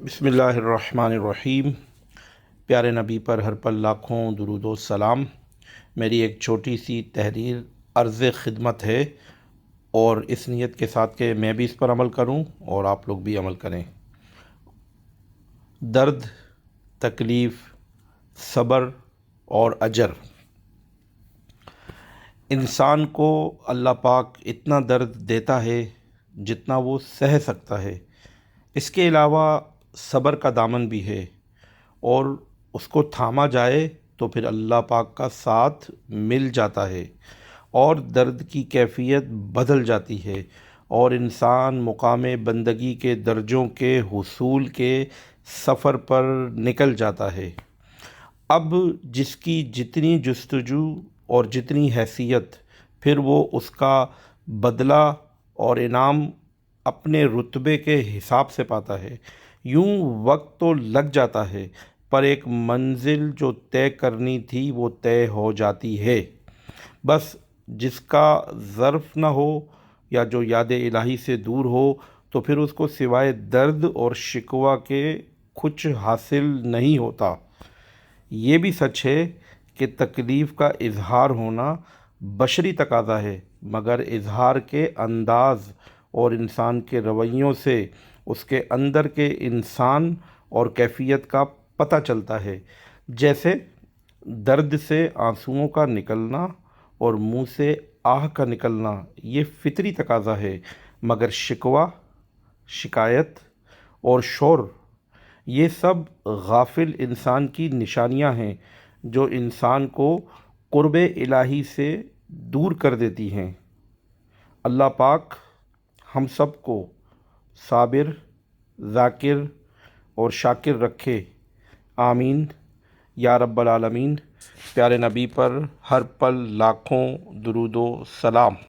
बिस्मिल्लाहिर्रहमानिर्रहीम। प्यारे नबी पर हर पल लाखों दुरूद व सलाम। मेरी एक छोटी सी तहरीर अर्ज़ ख़िदमत है और इस नीयत के साथ कि मैं भी इस पर अमल करूं और आप लोग भी अमल करें। दर्द, तकलीफ़, सब्र और अजर। इंसान को अल्लाह पाक इतना दर्द देता है जितना वो सह सकता है। इसके अलावा सब्र का दामन भी है और उसको थामा जाए तो फिर अल्लाह पाक का साथ मिल जाता है और दर्द की कैफ़ियत बदल जाती है और इंसान मुकामे बंदगी के दर्जों के हुसूल के सफ़र पर निकल जाता है। अब जिसकी जितनी जुस्तजू और जितनी हैसियत, फिर वो उसका बदला और इनाम अपने रुतबे के हिसाब से पाता है। यूं वक्त तो लग जाता है पर एक मंजिल जो तय करनी थी वो तय हो जाती है। बस जिसका ज़र्फ़ न हो या जो याद इलाही से दूर हो तो फिर उसको सिवाय दर्द और शिकवा के कुछ हासिल नहीं होता। ये भी सच है कि तकलीफ़ का इजहार होना बशरी तकाज़ा है, मगर इजहार के अंदाज़ और इंसान के रवैयों से उसके अंदर के इंसान और कैफ़ियत का पता चलता है। जैसे दर्द से आंसुओं का निकलना और मुंह से आह का निकलना ये फ़ितरी तकाज़ा है, मगर शिकवा, शिकायत और शोर ये सब गाफिल इंसान की निशानियां हैं जो इंसान को कुर्बे इलाही से दूर कर देती हैं। अल्लाह पाक हम सब को साबिर, ज़ाकिर और शाकिर रखे। आमीन या रब्बल आलमीन। प्यारे नबी पर हर पल लाखों दुरूद व सलाम।